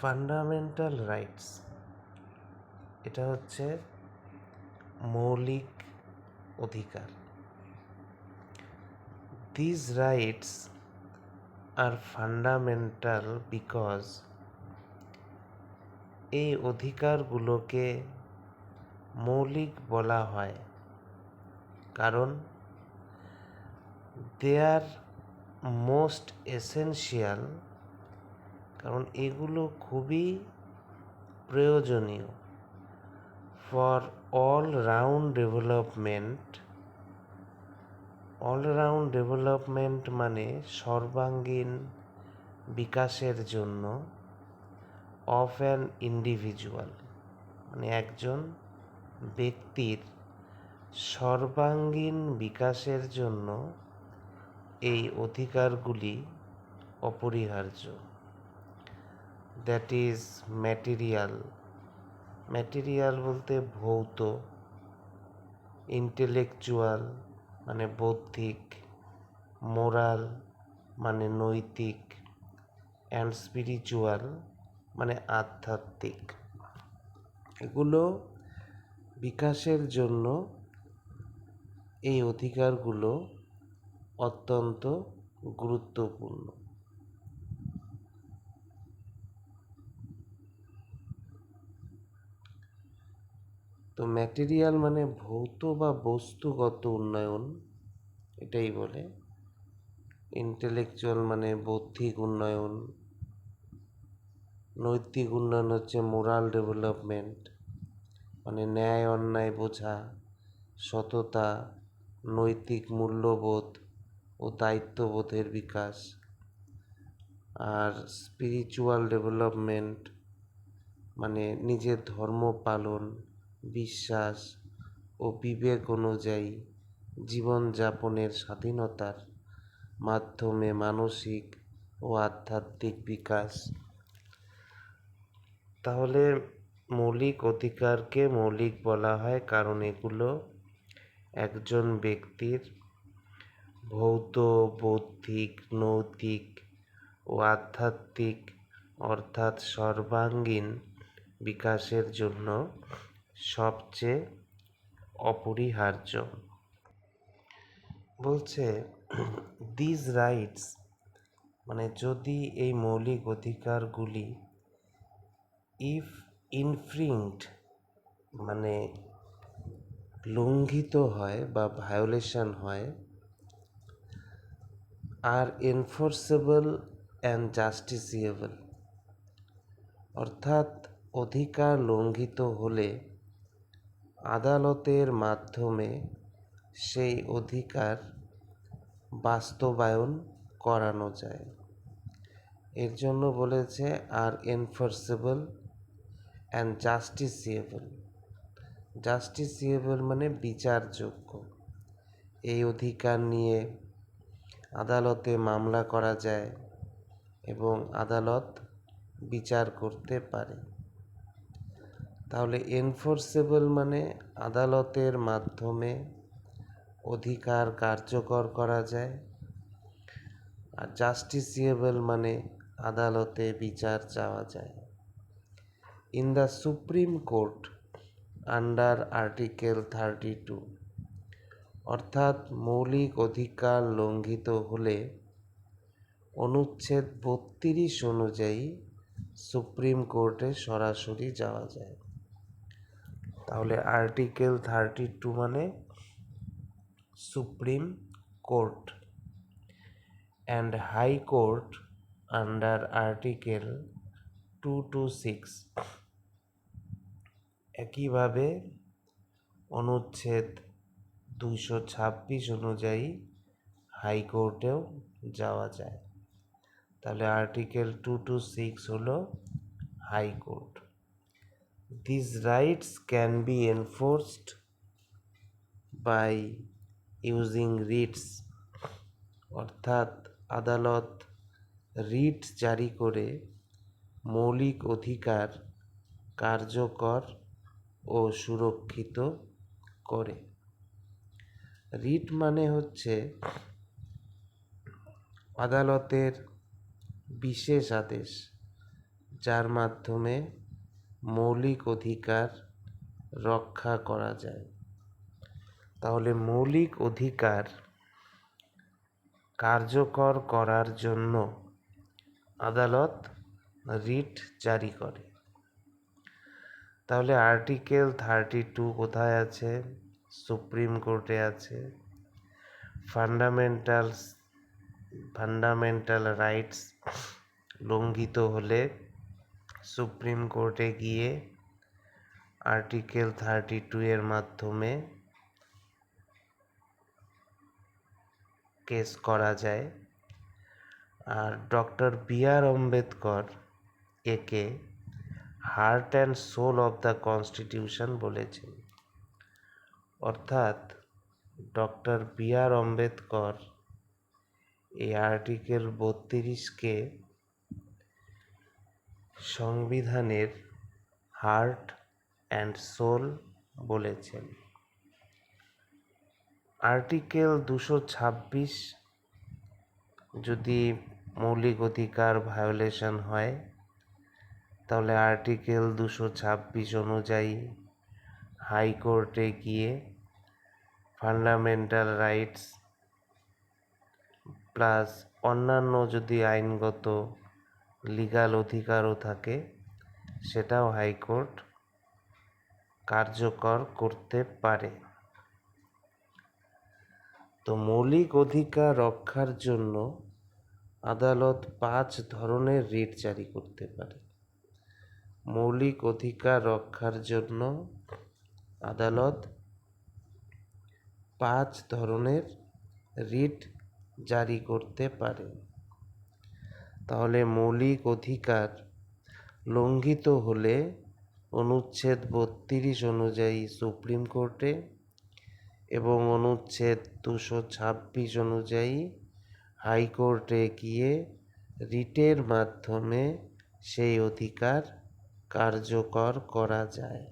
Fundamental rights এটা হচ্ছে মৌলিক অধিকার। This rights are fundamental because এই অধিকারগুলোকে মৌলিক বলা হয় কারণ দে আর মোস্ট এসেনশিয়াল, কারণ এগুলো খুবই প্রয়োজনীয় for all round development. All-round development মানে সর্বাঙ্গীন বিকাশের জন্য অফ অ্যান ইন্ডিভিজুয়াল, মানে একজন ব্যক্তির সর্বাঙ্গীন বিকাশের জন্য এই অধিকারগুলি অপরিহার্য। That is material. ম্যাটেরিয়াল বলতে ভৌত, ইন্টেলেকচুয়াল মানে বৌদ্ধিক, মোরাল মানে নৈতিক, অ্যান্ড স্পিরিচুয়াল মানে আধ্যাত্মিক। এগুলো বিকাশের জন্য এই অধিকারগুলো অত্যন্ত গুরুত্বপূর্ণ। তো ম্যাটেরিয়াল মানে ভৌত বা বস্তুগত উন্নয়ন, এটাই বলে। ইন্টেলেকচুয়াল মানে বৌদ্ধিক উন্নয়ন, নৈতিক উন্নয়ন হচ্ছে মোরাল ডেভেলপমেন্ট, মানে ন্যায় অন্যায় বোঝা, সততা, নৈতিক মূল্যবোধ ও দায়িত্ববোধের বিকাশ। আর স্পিরিচুয়াল ডেভেলপমেন্ট মানে নিজের ধর্ম পালন, বিশ্বাস ও বিবেক অনুযায়ী জীবনযাপনের স্বাধীনতার মাধ্যমে মানসিক ও আধ্যাত্মিক বিকাশ। তাহলে মৌলিক অধিকারকে মৌলিক বলা হয় কারণ এগুলো একজন ব্যক্তির ভৌত, বৌদ্ধিক, নৈতিক ও আধ্যাত্মিক অর্থাৎ সর্বাঙ্গীন বিকাশের জন্য সবচেয়ে অপরিহার্য। বলছে দিস রাইটস মানে যদি এই মৌলিক অধিকারগুলি ইফ ইনফ্রিংড মানে লঙ্ঘিত হয় বা ভায়োলেশন হয়, আর এনফোর্সেবল অ্যান্ড জাস্টিসিয়েবল অর্থাৎ অধিকার লঙ্ঘিত হলে আদালতের মাধ্যমে সেই অধিকার বাস্তবায়ন করানো যায়। এর জন্য বলেছে আর এনফোর্সেবল অ্যান্ড জাস্টিসিয়েবল। জাস্টিসিয়েবল মানে বিচারযোগ্য। এই অধিকার নিয়ে আদালতে মামলা করা যায় এবং আদালত বিচার করতে পারে। তাহলে এনফোর্সেবল মানে আদালতের মাধ্যমে অধিকার কার্যকর করা যায়, আর জাস্টিসিয়েবল মানে আদালতে বিচার চাওয়া যায়। In the supreme court under article 32 অর্থাৎ মৌলিক অধিকার লঙ্ঘিত হলে অনুচ্ছেদ 32 অনুযায়ী সুপ্রিম কোর্টে সরাসরি যাওয়া যায়। তাহলে আর্টিকেল 32 মানে supreme court, and high court under article 226 একইভাবে অনুচ্ছেদ 226 অনুযায়ী হাইকোর্টেও যাওয়া যায়। তাহলে আর্টিকেল 226 হলো high court. This rights can be enforced by using writs অর্থাৎ আদালত রিট জারি করে মৌলিক অধিকার কার্যকর ও সুরক্ষিত করে। রিট মানে হচ্ছে আদালতের বিশেষ আদেশ, যার মাধ্যমে মৌলিক অধিকার রক্ষা করা যায়। তাহলে মৌলিক অধিকার কার্যকর করার জন্য আদালত রিট জারি করে। তাহলে আর্টিকেল 32 কোথায় আছে? সুপ্রিম কোর্টে আছে। ফান্ডামেন্টাল রাইটস লঙ্ঘিত হলে সুপ্রিম কোর্টে গিয়ে আর্টিকেল 32 এর মাধ্যমে কেস করা যায়। আর ডক্টর বি.আর. আম্বেদকর একে heart and soul of the constitution বলেছেন। অর্থাৎ ডক্টর বি.আর. আম্বেদকর এই আর্টিকেল 32কে সংবিধানের হার্ট অ্যান্ড সোল বলেছেন। আর্টিকেল 226 যদি মৌলিক অধিকার ভায়োলেশন হয়, তাহলে আর্টিকেল 226 অনুযায়ী হাইকোর্টে গিয়ে ফান্ডামেন্টাল রাইটস প্লাস অন্যান্য যদি আইনগত লিগ্যাল অধিকারও থাকে, সেটাও হাইকোর্ট কার্যকর করতে পারে। তো মৌলিক অধিকার রক্ষার জন্য আদালত 5 ধরনের রিট জারি করতে পারে। মৌলিক অধিকার রক্ষার জন্য আদালত 5 ধরনের রিট জারি করতে পারে। তাহলে মৌলিক অধিকার লঙ্ঘিত হলে অনুচ্ছেদ 32 অনুযায়ী সুপ্রিম কোর্টে এবং অনুচ্ছেদ 226 অনুযায়ী হাইকোর্টে গিয়ে রিটের মাধ্যমে সেই অধিকার কার্যকর করা যায়।